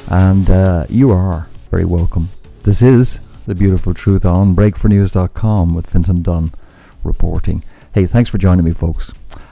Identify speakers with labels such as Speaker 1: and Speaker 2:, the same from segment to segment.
Speaker 1: And you are very welcome. This is The Beautiful Truth on breakfornews.com with Fintan Dunn reporting. Hey, thanks for joining me, folks.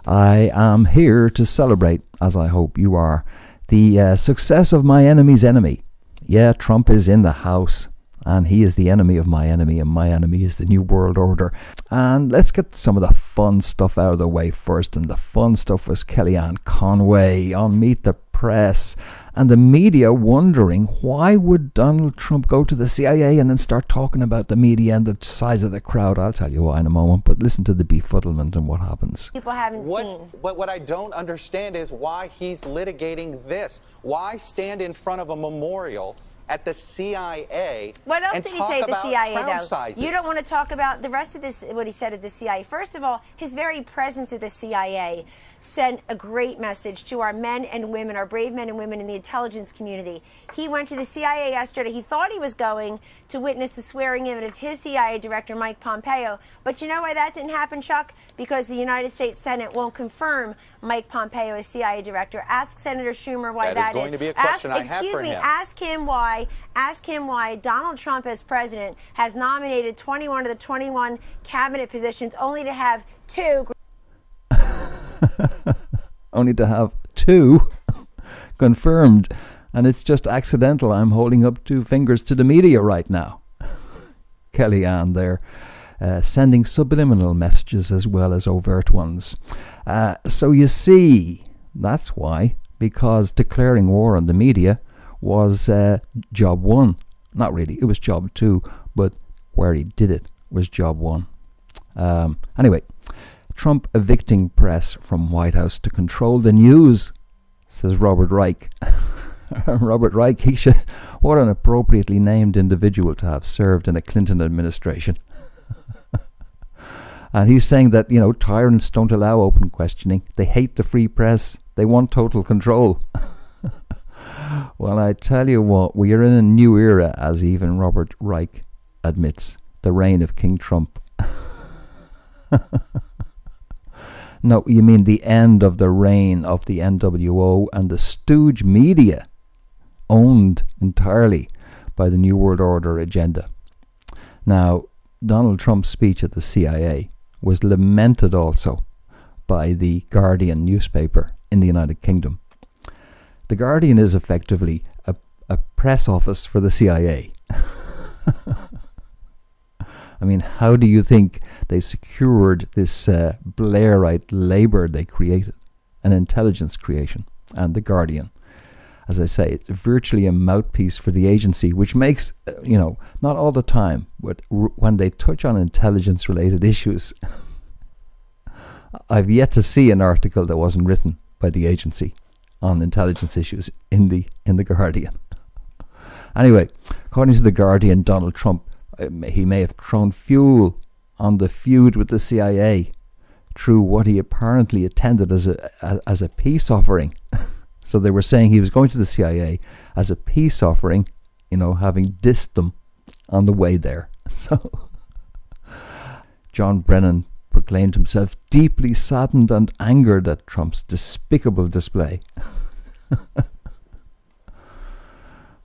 Speaker 1: I am here to celebrate, as I hope you are, the success of my enemy's enemy. Yeah, Trump is in the house, and he is the enemy of my enemy, and my enemy is the New World Order. And let's get some of the fun stuff out of the way first. And the fun stuff was Kellyanne Conway on Meet the Press, and the media wondering, why would Donald Trump go to the CIA and then start talking about the media and the size of the crowd? I'll tell you why in a moment, but listen to the befuddlement and what happens.
Speaker 2: People haven't seen.
Speaker 3: What I don't understand is why he's litigating this. Why stand in front of a memorial at the CIA?
Speaker 2: What else did he say at the CIA, though?
Speaker 3: Sizes?
Speaker 2: You don't want to talk about the rest of this, what he said at the CIA. First of all, his very presence at the CIA sent a great message to our men and women, our brave men and women in the intelligence community. He went to the CIA yesterday. He thought he was going to witness the swearing in of his CIA director, Mike Pompeo. But you know why that didn't happen, Chuck? Because the United States Senate won't confirm Mike Pompeo as CIA director. Ask Senator Schumer why that is.
Speaker 3: That is going to be a question I have for him.
Speaker 2: Ask him why Donald Trump as president has nominated 21 of the 21 cabinet positions only to have 2
Speaker 1: only to have 2 confirmed, and it's just accidental. I'm holding up 2 fingers to the media right now. Kellyanne there, sending subliminal messages as well as overt ones. So you see, that's why, because declaring war on the media was job 1. Not really, it was job 2, but where he did it was job 1. Anyway, Trump evicting press from White House to control the news, says Robert Reich. Robert Reich, what an appropriately named individual to have served in a Clinton administration. And he's saying that, tyrants don't allow open questioning. They hate the free press. They want total control. Well, I tell you what, we are in a new era, as even Robert Reich admits, the reign of King Trump. No, you mean the end of the reign of the NWO and the stooge media, owned entirely by the New World Order agenda. Now, Donald Trump's speech at the CIA was lamented also by the Guardian newspaper in the United Kingdom. The Guardian is effectively a press office for the CIA. I mean, how do you think they secured this Blairite labor they created? An intelligence creation. And The Guardian, as I say, it's virtually a mouthpiece for the agency, which makes, not all the time, but when they touch on intelligence-related issues, I've yet to see an article that wasn't written by the agency on intelligence issues in the Guardian. Anyway, according to The Guardian, Donald Trump, he may have thrown fuel on the feud with the CIA through what he apparently attended as a peace offering. So they were saying he was going to the CIA as a peace offering, having dissed them on the way there. So John Brennan proclaimed himself deeply saddened and angered at Trump's despicable display.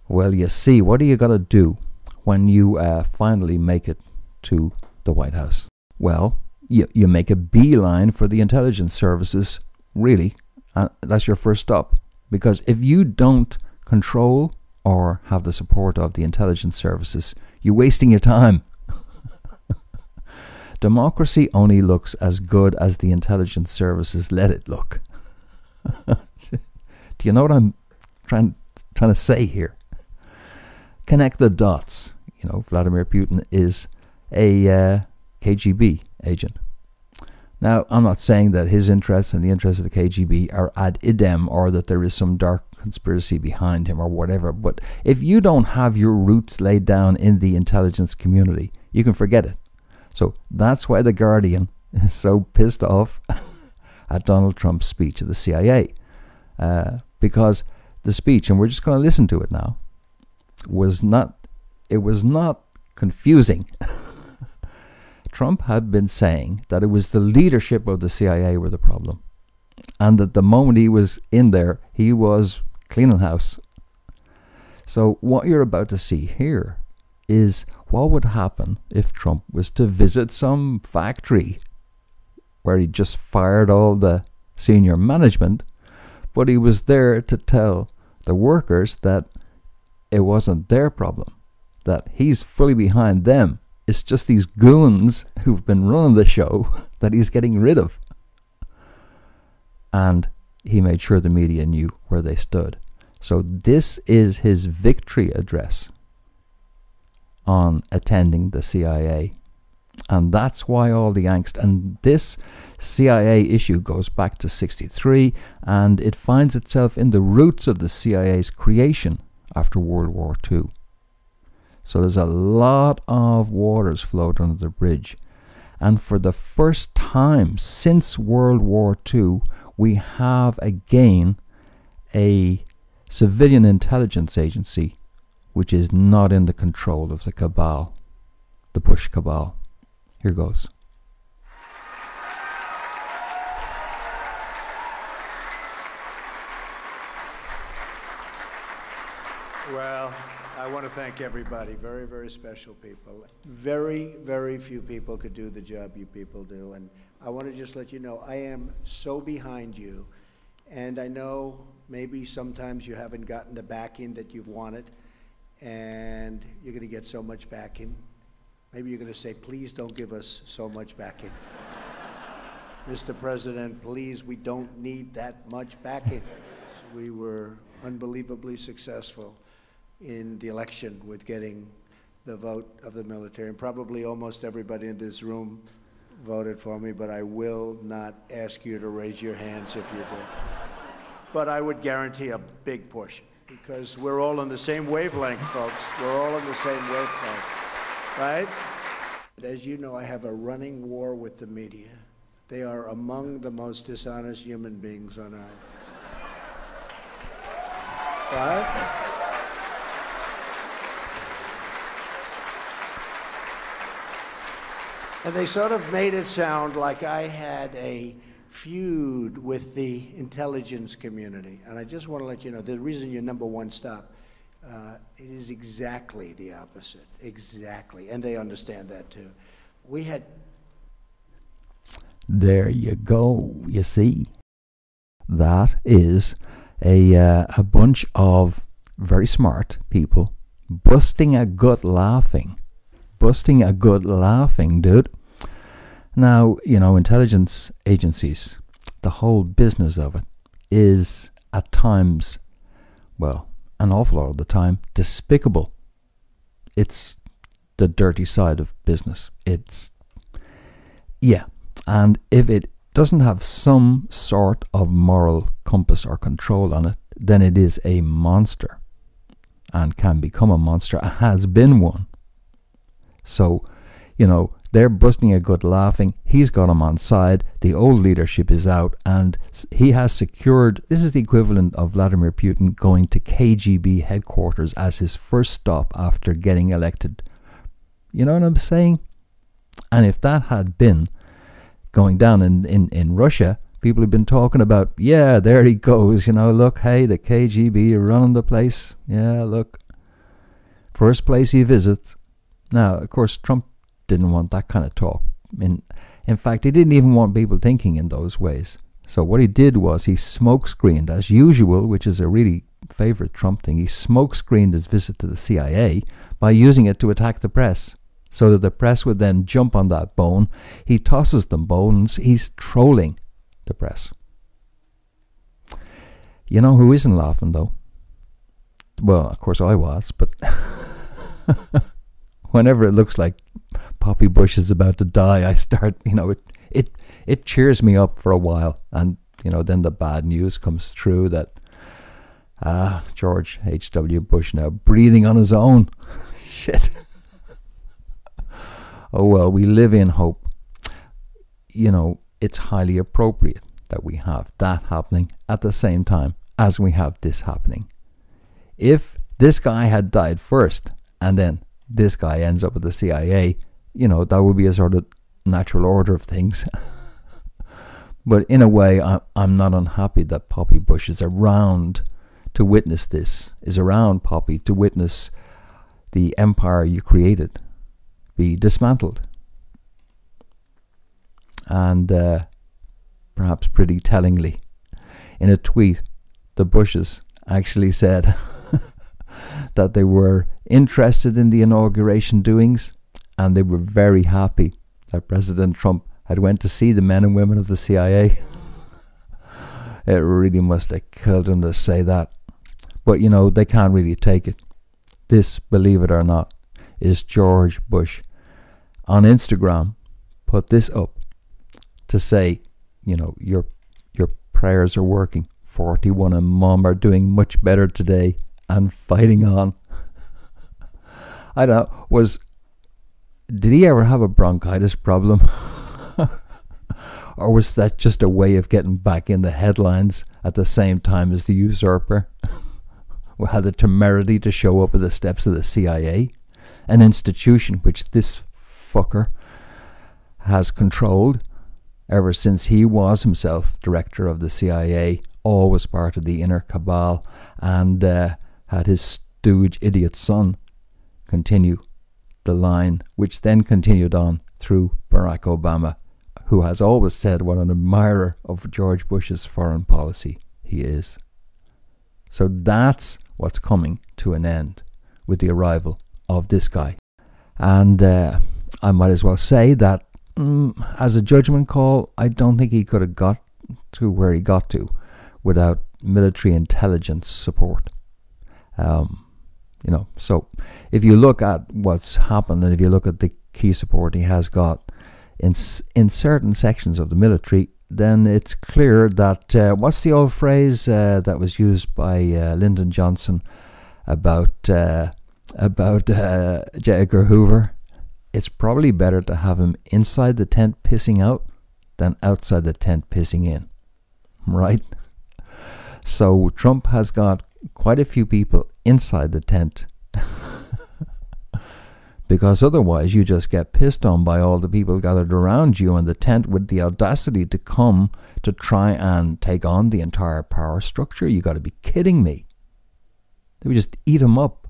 Speaker 1: Well, you see, what are you going to do when you finally make it to the White House? Well, you make a beeline for the intelligence services, really. That's your first stop. Because if you don't control or have the support of the intelligence services, you're wasting your time. Democracy only looks as good as the intelligence services let it look. Do you know what I'm trying to say here? Connect the dots. Vladimir Putin is a KGB agent. Now, I'm not saying that his interests and the interests of the KGB are ad idem, or that there is some dark conspiracy behind him or whatever, but if you don't have your roots laid down in the intelligence community, you can forget it. So that's why The Guardian is so pissed off at Donald Trump's speech at the CIA. Because the speech, and we're just going to listen to it now, was not confusing. Trump had been saying that it was the leadership of the CIA were the problem, and that the moment he was in there, he was cleaning house. So what you're about to see here is what would happen if Trump was to visit some factory where he just fired all the senior management, but he was there to tell the workers that it wasn't their problem, that he's fully behind them. It's just these goons who've been running the show that he's getting rid of. And he made sure the media knew where they stood. So this is his victory address on attending the CIA. And that's why all the angst. And this CIA issue goes back to 1963, and it finds itself in the roots of the CIA's creation after World War II. So there's a lot of waters flowed under the bridge. And for the first time since World War II, we have again a civilian intelligence agency which is not in the control of the cabal, the Bush cabal. Here goes.
Speaker 4: Well, I want to thank everybody. Very, very special people. Very, very few people could do the job you people do. And I want to just let you know, I am so behind you. And I know maybe sometimes you haven't gotten the backing that you've wanted. And you're going to get so much backing. Maybe you're going to say, please don't give us so much backing. Mr. President, please, we don't need that much backing. We were unbelievably successful in the election with getting the vote of the military. And probably almost everybody in this room voted for me, but I will not ask you to raise your hands if you did. But I would guarantee a big portion, because we're all on the same wavelength, folks. We're all on the same wavelength, right? As you know, I have a running war with the media. They are among the most dishonest human beings on earth. Right? And they sort of made it sound like I had a feud with the intelligence community. And I just want to let you know, the reason you're number one stop, it is exactly the opposite. Exactly. And they understand that too. We had...
Speaker 1: There you go. You see, that is a bunch of very smart people busting a gut laughing. Busting a gut laughing, dude. Now, you know, intelligence agencies, the whole business of it is at times, well, an awful lot of the time, despicable. It's the dirty side of business. It's, yeah. And if it doesn't have some sort of moral compass or control on it, then it is a monster and can become a monster, has been one. So, you know, they're busting a gut laughing. He's got him on side. The old leadership is out, and he has secured, this is the equivalent of Vladimir Putin going to KGB headquarters as his first stop after getting elected. You know what I'm saying? And if that had been going down in Russia, people have been talking about, yeah, there he goes, you know, look, hey, the KGB are running the place. Yeah, look, first place he visits. Now, of course, Trump didn't want that kind of talk. In fact, he didn't even want people thinking in those ways. So what he did was he smokescreened, as usual, which is a really favorite Trump thing. He smokescreened his visit to the CIA by using it to attack the press, so that the press would then jump on that bone. He tosses them bones. He's trolling the press. You know who isn't laughing, though? Well, of course I was, but whenever it looks like Poppy Bush is about to die, I start, you know, it cheers me up for a while. And, you know, then the bad news comes through that, George H.W. Bush now breathing on his own. Shit. Oh, well, we live in hope. You know, it's highly appropriate that we have that happening at the same time as we have this happening. If this guy had died first and then this guy ends up at the CIA, you know, that would be a sort of natural order of things. But in a way, I'm not unhappy that Poppy Bush is around to witness this, is around, Poppy, to witness the empire you created be dismantled. And perhaps pretty tellingly, in a tweet, the Bushes actually said that they were interested in the inauguration doings, and they were very happy that President Trump had went to see the men and women of the CIA. It really must have killed him to say that. But, you know, they can't really take it. This, believe it or not, is George Bush on Instagram put this up to say, you know, your prayers are working. 41 and Mom are doing much better today and fighting on. I don't know, did he ever have a bronchitis problem? Or was that just a way of getting back in the headlines at the same time as the usurper who had the temerity to show up at the steps of the CIA, an institution which this fucker has controlled ever since he was himself director of the CIA, always part of the inner cabal, and had his stooge idiot son continue the line, which then continued on through Barack Obama, who has always said what an admirer of George Bush's foreign policy he is. So that's what's coming to an end with the arrival of this guy. And I might as well say that as a judgment call, I don't think he could have got to where he got to without military intelligence support. You know, so if you look at what's happened, and if you look at the key support he has got in certain sections of the military, then it's clear that what's the old phrase that was used by Lyndon Johnson about J. Edgar Hoover? It's probably better to have him inside the tent pissing out than outside the tent pissing in, right? So Trump has got quite a few people inside the tent because otherwise you just get pissed on by all the people gathered around you in the tent with the audacity to come to try and take on the entire power structure. You got to be kidding me. They would just eat him up.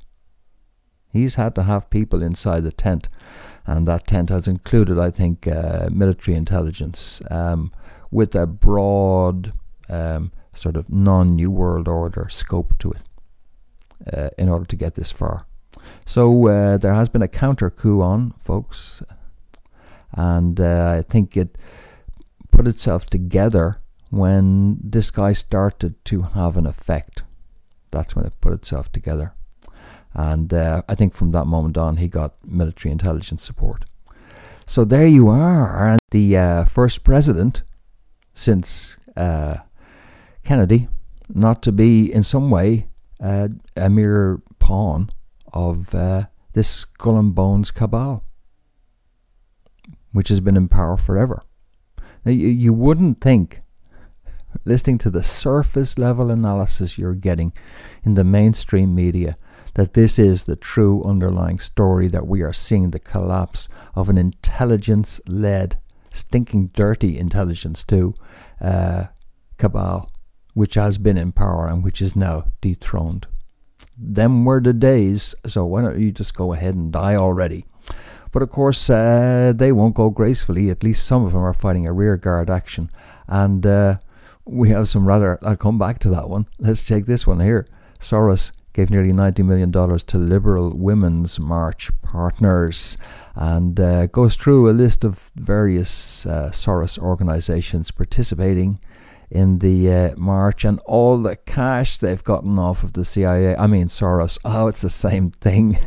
Speaker 1: He's had to have people inside the tent, and that tent has included, I think, military intelligence with a broad sort of non-New World Order scope to it in order to get this far. So there has been a counter coup on, folks, and I think it put itself together when this guy started to have an effect. That's when it put itself together. And I think from that moment on, he got military intelligence support. So there you are. And the first president since Kennedy not to be in some way a mere pawn of this skull and bones cabal, which has been in power forever. Now, you wouldn't think, listening to the surface level analysis you're getting in the mainstream media, that this is the true underlying story, that we are seeing the collapse of an intelligence-led, stinking dirty intelligence too, cabal, which has been in power and which is now dethroned. Them were the days, so why don't you just go ahead and die already? But of course, they won't go gracefully. At least some of them are fighting a rearguard action. And we have some rather, I'll come back to that one. Let's take this one here. Soros gave nearly $90 million to Liberal Women's March partners, and goes through a list of various Soros organizations participating in the march, and all the cash they've gotten off of the CIA. I mean Soros. Oh, it's the same thing.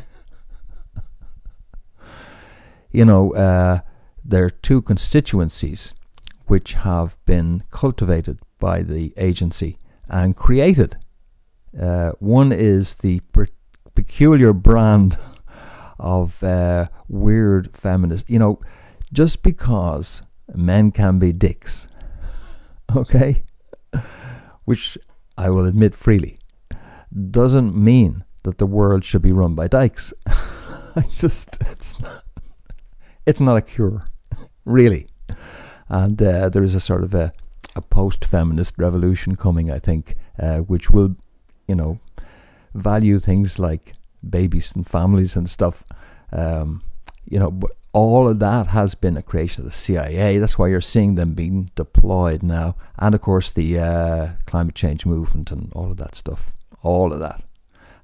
Speaker 1: You know, there are two constituencies which have been cultivated by the agency and created. One is the peculiar brand of weird feminist. You know, just because men can be dicks, okay, which I will admit freely, doesn't mean that the world should be run by dykes. It's not a cure, really. And there is a sort of a post-feminist revolution coming, I think, which will you know, value things like babies and families and stuff. You know, but all of that has been a creation of the CIA. That's why you're seeing them being deployed now. And of course the climate change movement and all of that stuff. All of that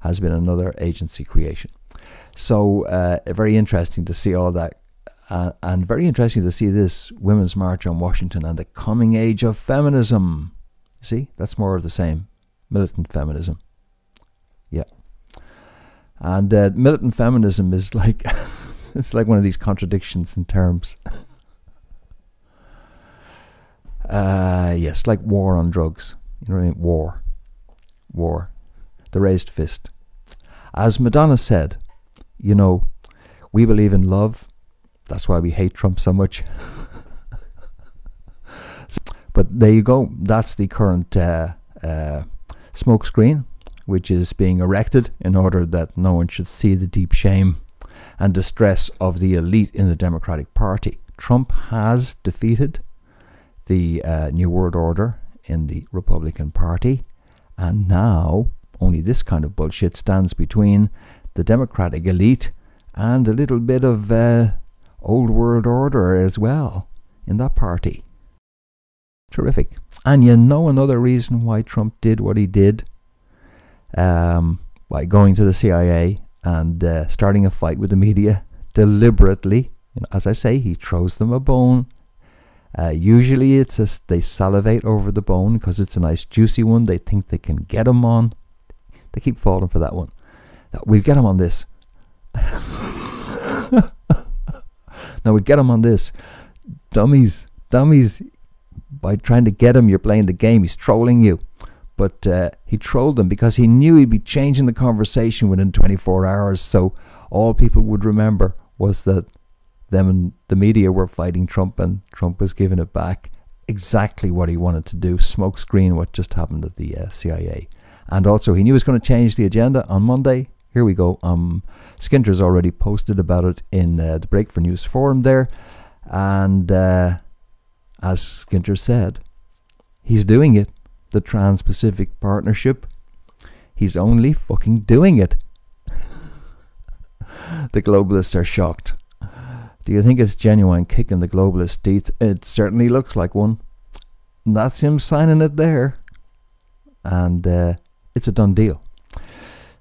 Speaker 1: has been another agency creation. So very interesting to see all that. And very interesting to see this Women's March on Washington and the coming age of feminism. See, that's more of the same. Militant feminism. Yeah. And militant feminism is like... it's like one of these contradictions in terms. Yes, like war on drugs. You know what I mean? War. The raised fist. As Madonna said, you know, we believe in love. That's why we hate Trump so much. But there you go. That's the current smoke screen, which is being erected in order that no one should see the deep shame and distress of the elite in the Democratic Party. Trump has defeated the New World Order in the Republican Party, and now only this kind of bullshit stands between the Democratic elite and a little bit of Old World Order as well in that party. Terrific. And you know another reason why Trump did what he did, by going to the CIA and starting a fight with the media deliberately. You know, as I say, he throws them a bone. Usually it's they salivate over the bone because it's a nice juicy one. They think they can get him on. They keep falling for that one. We'll get him on this. No, we'll get him on this. Dummies. By trying to get him, you're playing the game. He's trolling you. But he trolled them because he knew he'd be changing the conversation within 24 hours. So all people would remember was that them and the media were fighting Trump and Trump was giving it back. Exactly what he wanted to do. Smoke screen what just happened at the CIA. And also he knew he was going to change the agenda on Monday. Here we go. Skinter's already posted about it in the Break for News forum there. And as Skinter said, he's doing it. The Trans-Pacific Partnership. He's only fucking doing it. The globalists are shocked. Do you think it's genuine kicking the globalist teeth? It certainly looks like one. That's him signing it there. And it's a done deal.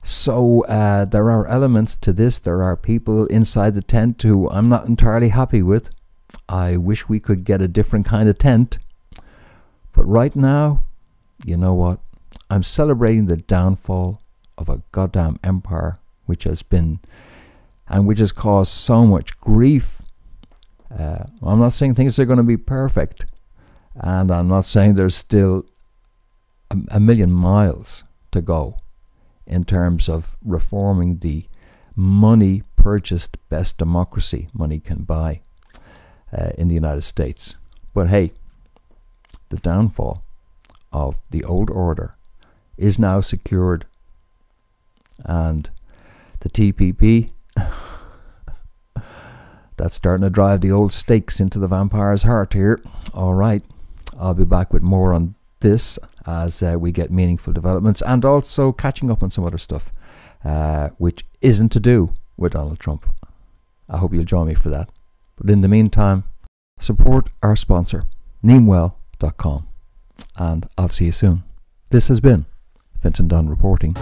Speaker 1: So there are elements to this. There are people inside the tent who I'm not entirely happy with. I wish we could get a different kind of tent. But right now, you know what? I'm celebrating the downfall of a goddamn empire which has been and which has caused so much grief. I'm not saying things are going to be perfect, and I'm not saying there's still a million miles to go in terms of reforming the money-purchased best democracy money can buy in the United States. But hey, the downfall of the old order is now secured, and the TPP that's starting to drive the old stakes into the vampire's heart here. All right, I'll be back with more on this as we get meaningful developments, and also catching up on some other stuff which isn't to do with Donald Trump. I hope you'll join me for that. But in the meantime, support our sponsor, neemwell.com. And I'll see you soon. This has been Fintan Dunn reporting.